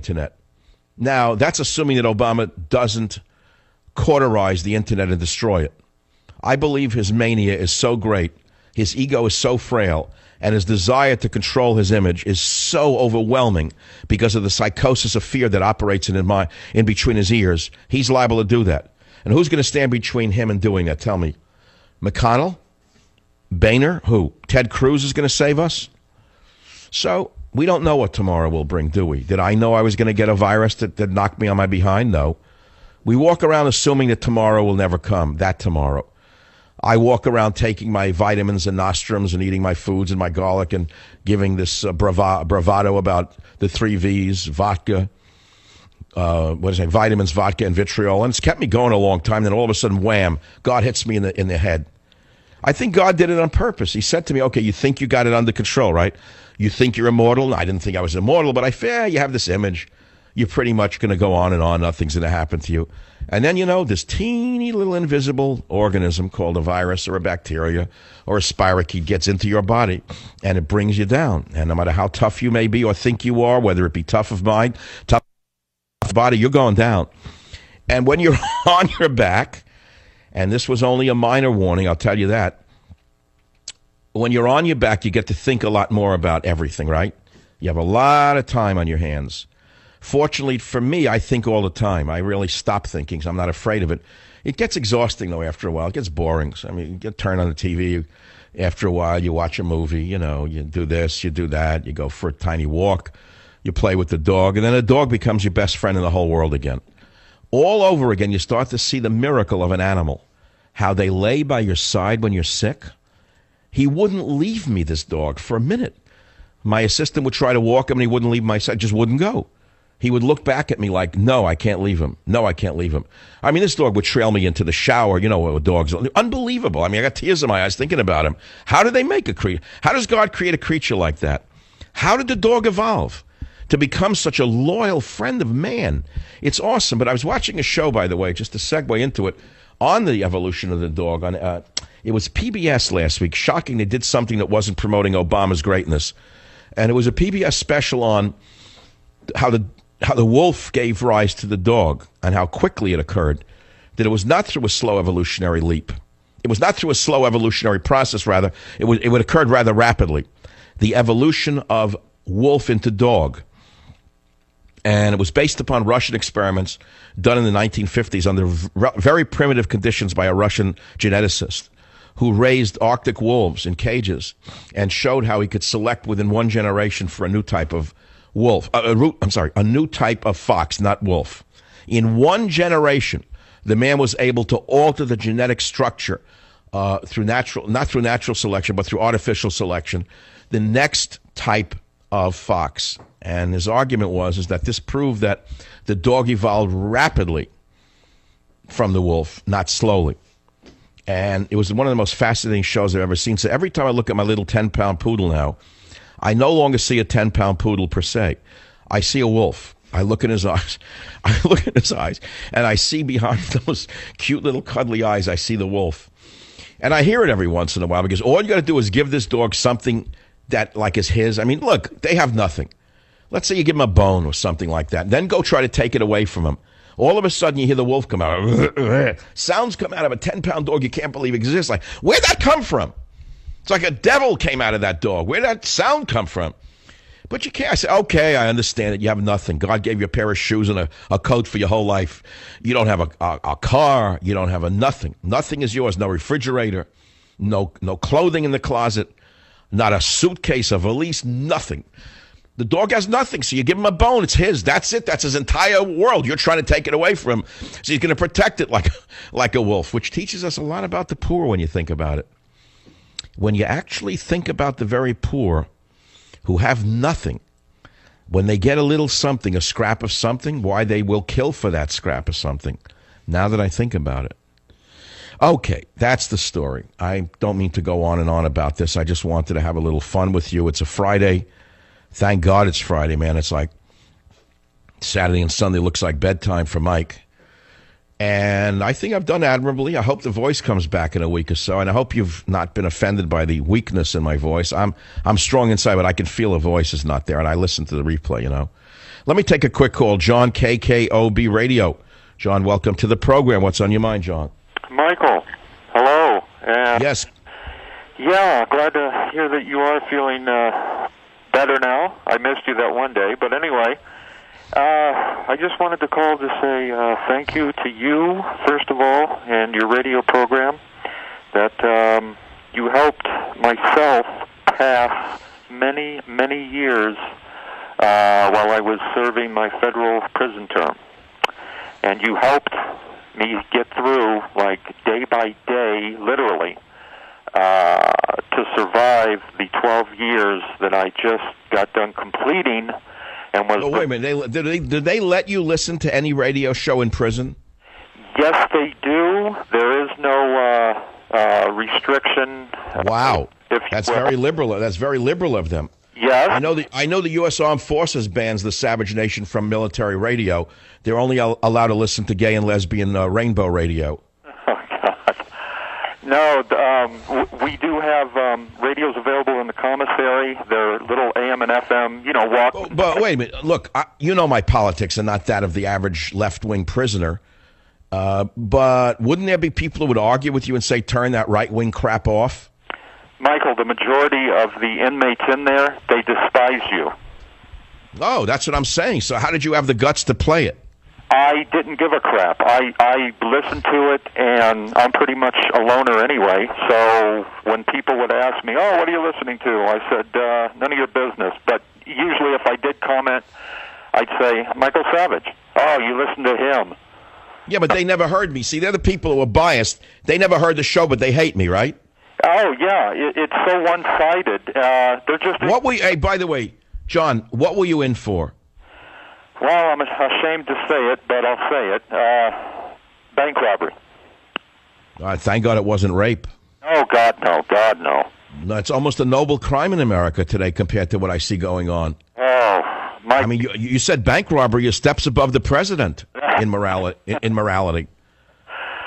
internet. Now, that's assuming that Obama doesn't cauterize the internet and destroy it. I believe his mania is so great, his ego is so frail, and his desire to control his image is so overwhelming because of the psychosis of fear that operates in between his ears. He's liable to do that. And who's going to stand between him and doing that? Tell me. McConnell? Boehner? Who? Ted Cruz is going to save us? So we don't know what tomorrow will bring, do we? Did I know I was going to get a virus that knocked me on my behind? No. We walk around assuming that tomorrow will never come, that tomorrow. I walk around taking my vitamins and nostrums and eating my foods and my garlic and giving this bravado about the 3 V's, vodka, vitamins, vodka, and vitriol. And it's kept me going a long time. Then all of a sudden, wham, God hits me in the head. I think God did it on purpose. He said to me, okay, you think you got it under control, right? You think you're immortal? I didn't think I was immortal, but I fear you have this image. You're pretty much going to go on and on. Nothing's going to happen to you. And then, this teeny little invisible organism called a virus or a bacteria or a spirochete gets into your body and it brings you down. And no matter how tough you may be or think you are, whether it be tough of mind, tough of body, you're going down. And when you're on your back, and this was only a minor warning, I'll tell you that, when you're on your back, you get to think a lot more about everything, right? You have a lot of time on your hands. Fortunately for me, I think all the time. I really stop thinking, so I'm not afraid of it. It gets exhausting, though, after a while. It gets boring. So, you get turned on the TV. After a while, you watch a movie. You do this, you do that. You go for a tiny walk. You play with the dog. And then the dog becomes your best friend in the whole world again. All over again, you start to see the miracle of an animal. How they lay by your side when you're sick. He wouldn't leave me, this dog, for a minute. My assistant would try to walk him, and he wouldn't leave my side. Just wouldn't go. He would look back at me like, no, I can't leave him. No, I can't leave him. I mean, this dog would trail me into the shower. You know what dogs are. Unbelievable. I mean, I got tears in my eyes thinking about him. How did they make a creature? How does God create a creature like that? How did the dog evolve to become such a loyal friend of man? It's awesome. But I was watching a show, by the way, just to segue into it, on the evolution of the dog. It was PBS last week. Shocking, they did something that wasn't promoting Obama's greatness. And it was a PBS special on how the wolf gave rise to the dog and how quickly it occurred, that it was not through a slow evolutionary leap. It was not through a slow evolutionary process, rather. It would occurred rather rapidly. The evolution of wolf into dog. And it was based upon Russian experiments done in the 1950s under very primitive conditions by a Russian geneticist who raised Arctic wolves in cages and showed how he could select within one generation for a new type of wolf. A new type of fox, not wolf. In one generation, the man was able to alter the genetic structure not through natural selection, but through artificial selection, the next type of fox. And his argument is that this proved that the dog evolved rapidly from the wolf, not slowly. And it was one of the most fascinating shows I've ever seen. So every time I look at my little 10-pound poodle now, I no longer see a 10-pound poodle per se. I see a wolf. I look in his eyes. And I see behind those cute little cuddly eyes, I see the wolf. And I hear it every once in a while because all you got to do is give this dog something that like is his. I mean, look, they have nothing. Let's say you give him a bone or something like that. Then go try to take it away from him. All of a sudden, you hear the wolf come out. Sounds come out of a 10-pound dog you can't believe exists. Like, where'd that come from? It's like a devil came out of that dog. Where'd that sound come from? But you can't. I say, okay, I understand it. You have nothing. God gave you a pair of shoes and a coat for your whole life. You don't have a car. You don't have a nothing. Nothing is yours. No refrigerator. No clothing in the closet. Not a suitcase, a valise, nothing. The dog has nothing, so you give him a bone. It's his. That's it. That's his entire world. You're trying to take it away from him. So he's going to protect it like a wolf, which teaches us a lot about the poor when you think about it. When you actually think about the very poor who have nothing, when they get a little something, a scrap of something, why they will kill for that scrap of something. Now that I think about it. Okay, that's the story. I don't mean to go on and on about this. I just wanted to have a little fun with you. It's a Friday. Thank God it's Friday, man. It's like Saturday and Sunday looks like bedtime for Mike. And I think I've done admirably. I hope the voice comes back in a week or so, and I hope you've not been offended by the weakness in my voice. I'm strong inside, but I can feel the voice is not there, and I listen to the replay, Let me take a quick call. John, KKOB Radio. John, welcome to the program. What's on your mind, John? Michael, hello. Yes. Yeah, glad to hear that you are feeling better now. I missed you that one day. But anyway, I just wanted to call to say thank you to you, first of all, and your radio program, that you helped myself pass many, many years while I was serving my federal prison term. And you helped me get through, like, day by day, literally, to survive the 12 years that I just got done completing. And was wait a minute. Did they let you listen to any radio show in prison? Yes, they do. There is no restriction. Wow. That's very liberal. That's very liberal of them. Yes. I know the U.S. Armed Forces bans the Savage Nation from military radio. They're only allowed to listen to gay and lesbian rainbow radio. Oh, God. No, we do have radios available in the commissary. They're little AM and FM, walk. But wait a minute. Look, you know my politics and not that of the average left-wing prisoner. But wouldn't there be people who would argue with you and say, turn that right-wing crap off? Michael, the majority of the inmates in there, they despise you. Oh, that's what I'm saying. So how did you have the guts to play it? I didn't give a crap. I listened to it, and I'm pretty much a loner anyway. So when people would ask me, oh, what are you listening to? I said, none of your business. But usually if I did comment, I'd say, Michael Savage. Oh, you listen to him. Yeah, but they never heard me. See, they're the people who are biased. They never heard the show, but they hate me, right? Oh, yeah. It's so one-sided. They're just... Hey, by the way, John, what were you in for? Well, I'm ashamed to say it, but I'll say it. Bank robbery. Thank God it wasn't rape. Oh, God, no. God, no. No, it's almost a noble crime in America today compared to what I see going on. Oh, I mean, you said bank robbery is steps above the president in morality.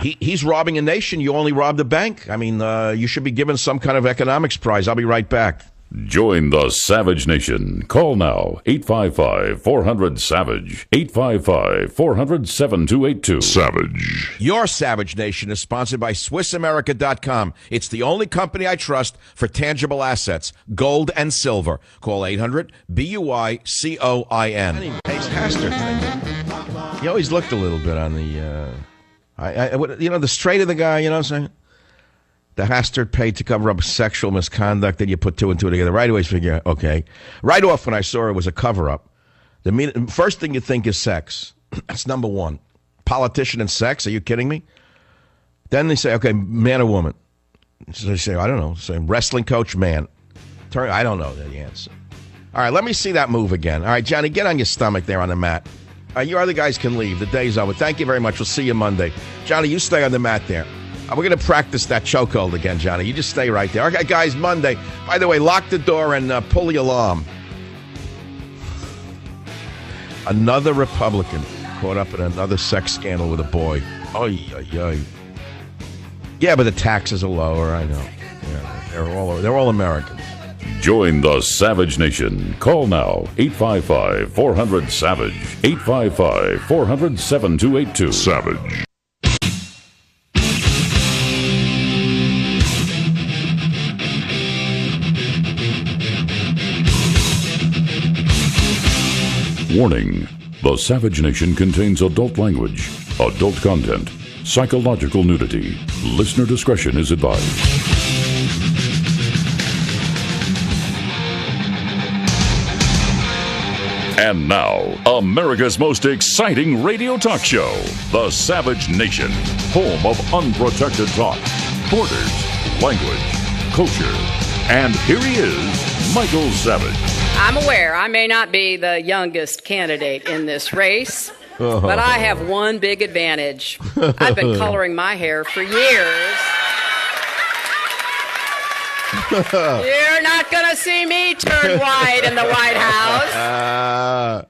He's robbing a nation. You only robbed a bank. I mean, you should be given some kind of economics prize. I'll be right back. Join the Savage Nation. Call now, 855-400-SAVAGE, 855-400-7282. Savage. Your Savage Nation is sponsored by SwissAmerica.com. It's the only company I trust for tangible assets, gold and silver. Call 800-BUICOIN. Pace Hastert. He always looked a little bit on the, the straight of the guy, you know what I'm saying? The Hastert paid to cover up sexual misconduct, then you put two and two together. Right away, figure, okay. Right off when I saw it was a cover-up. The first thing you think is sex. That's number one. Politician and sex, are you kidding me? Then they say, okay, man or woman. So they say, I don't know, say wrestling coach, man. I don't know the answer. All right, let me see that move again. All right, Johnny, get on your stomach there on the mat. You other guys can leave. The day's over. Thank you very much. We'll see you Monday. Johnny, you stay on the mat there. We're going to practice that chokehold again, Johnny. You just stay right there. Okay, guys, Monday. By the way, lock the door and pull the alarm. Another Republican caught up in another sex scandal with a boy. Oy, oy, oy. Yeah, but the taxes are lower, I know. Yeah, they're all Americans. Join the Savage Nation. Call now, 855-400-SAVAGE, 855-400-7282. Savage. Warning: the Savage Nation contains adult language, adult content, psychological nudity. Listener discretion is advised. And now, America's most exciting radio talk show, The Savage Nation, home of unprotected talk, borders, language, culture. And here he is, Michael Savage. I'm aware I may not be the youngest candidate in this race, but I have one big advantage. I've been coloring my hair for years. You're not going to see me turn white in the White House.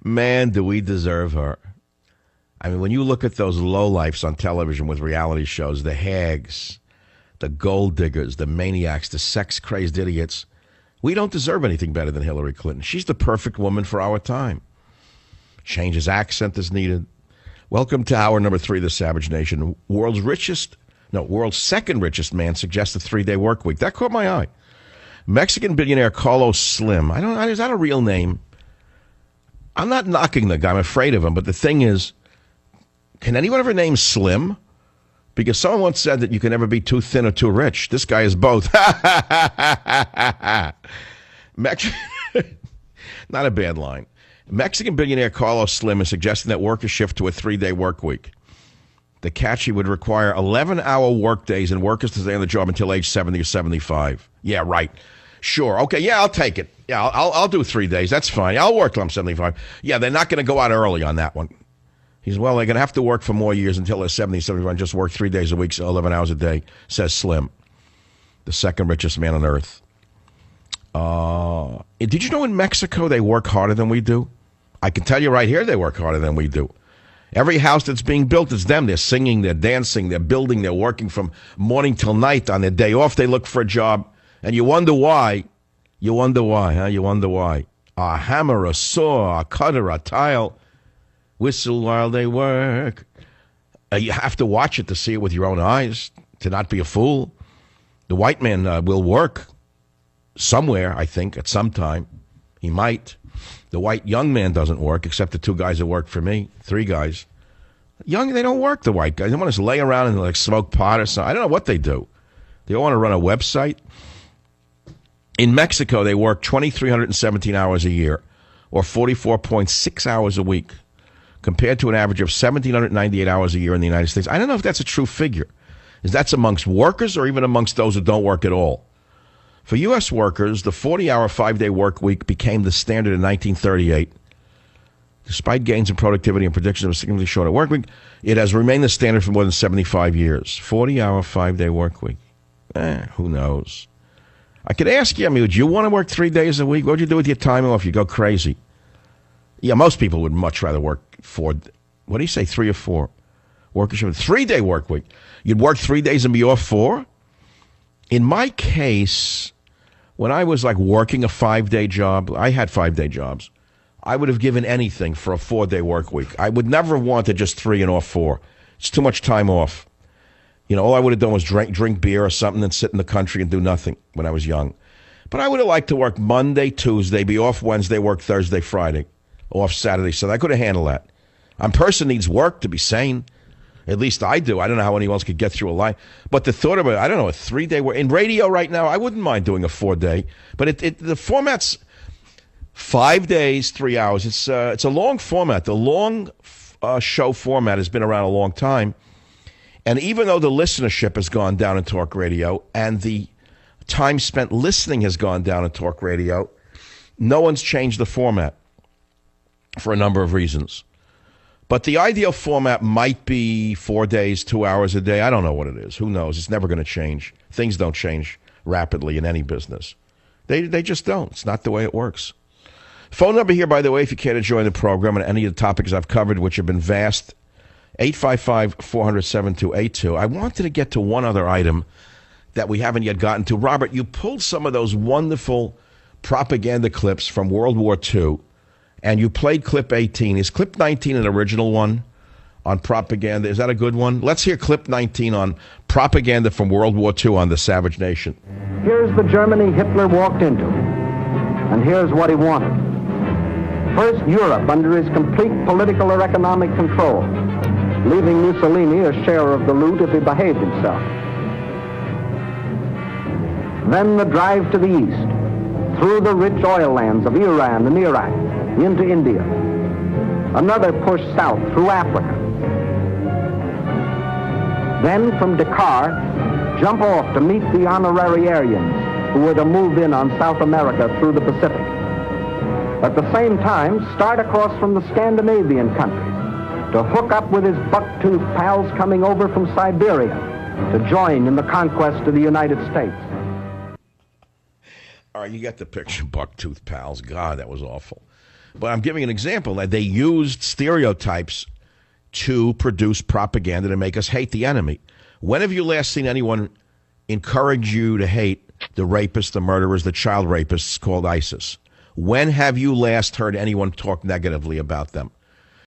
Man, do we deserve her. I mean, when you look at those lowlifes on television with reality shows, the hags, the gold diggers, the maniacs, the sex-crazed idiots, we don't deserve anything better than Hillary Clinton. She's the perfect woman for our time. Change his accent as needed. Welcome to hour number 3 of the Savage Nation. World's second richest man suggests a 3-day work week. That caught my eye. Mexican billionaire Carlos Slim. Is that a real name? I'm not knocking the guy. I'm afraid of him. But the thing is, can anyone ever name Slim? Because someone once said that you can never be too thin or too rich. This guy is both. Not a bad line. Mexican billionaire Carlos Slim is suggesting that workers shift to a 3-day work week. The catch, he would require 11-hour work days and workers to stay on the job until age 70 or 75. Yeah, right. Sure. Okay, yeah, I'll take it. Yeah, I'll do 3 days. That's fine. I'll work till I'm 75. Yeah, they're not going to go out early on that one. He's, well, they're going to have to work for more years until they're 70, 75, and just work 3 days a week, so 11 hours a day, says Slim, the second richest man on earth. Did you know in Mexico they work harder than we do? I can tell you right here they work harder than we do. Every house that's being built is them. They're singing, they're dancing, they're building, they're working from morning till night. On their day off, they look for a job. And you wonder why. You wonder why. A hammer, a saw, a cutter, a tile. Whistle while they work. You have to watch it to see it with your own eyes, to not be a fool. The white man will work somewhere, I think, at some time. He might. The white young man doesn't work, except the 2 guys that work for me. 3 guys. Young, they don't work, the white guys. They want to just lay around and like smoke pot or something. I don't know what they do. They want to run a website. In Mexico, they work 2,317 hours a year, or 44.6 hours a week, compared to an average of 1,798 hours a year in the United States. I don't know if that's a true figure. Is that amongst workers or even amongst those who don't work at all? For U.S. workers, the 40-hour 5-day work week became the standard in 1938. Despite gains in productivity and predictions of a significantly shorter work week, it has remained the standard for more than 75 years. 40-hour 5-day work week. Who knows? I could ask you, would you want to work 3 days a week? What would you do with your time off? You go crazy. Yeah, most people would much rather work 4. What do you say, 3 or 4? Workers should have a 3-day work week. You'd work 3 days and be off 4? In my case, when I was like working a 5-day job, I had 5-day jobs. I would have given anything for a 4-day work week. I would never have wanted just 3 and off 4. It's too much time off. You know, all I would have done was drink beer or something and sit in the country and do nothing when I was young. But I would have liked to work Monday, Tuesday, be off Wednesday, work Thursday, Friday, off Saturday, Sunday. I could have handled that. A person needs work to be sane. At least I do. I don't know how anyone else could get through a life. But the thought of it, I don't know, a 3-day work. In radio right now, I wouldn't mind doing a 4-day. But the format's 5 days, 3 hours. It's a long format. The long show format has been around a long time. And even though the listenership has gone down in talk radio and the time spent listening has gone down in talk radio, no one's changed the format for a number of reasons. But the ideal format might be 4 days, 2 hours a day. I don't know what it is. Who knows? It's never going to change. Things don't change rapidly in any business. They just don't. It's not the way it works. Phone number here, by the way, if you care to join the program and any of the topics I've covered, which have been vast, 855-400-7282. I wanted to get to one other item that we haven't yet gotten to. Robert, you pulled some of those wonderful propaganda clips from World War II, and you played clip 18. Is clip 19 an original one on propaganda? Is that a good one? Let's hear clip 19 on propaganda from World War II on the Savage Nation. Here's the Germany Hitler walked into, and here's what he wanted. First, Europe under his complete political or economic control, leaving Mussolini a share of the loot if he behaved himself. Then the drive to the east, through the rich oil lands of Iran and Iraq, into India. Another push south through Africa. Then from Dakar, jump off to meet the honorary Aryans who were to move in on South America through the Pacific. At the same time, start across from the Scandinavian countries to hook up with his buck-toothed pals coming over from Siberia to join in the conquest of the United States. All right, you get the picture, buck-toothed pals. God, that was awful. But I'm giving an example that they used stereotypes to produce propaganda to make us hate the enemy. When have you last seen anyone encourage you to hate the rapists, the murderers, the child rapists called ISIS? When have you last heard anyone talk negatively about them?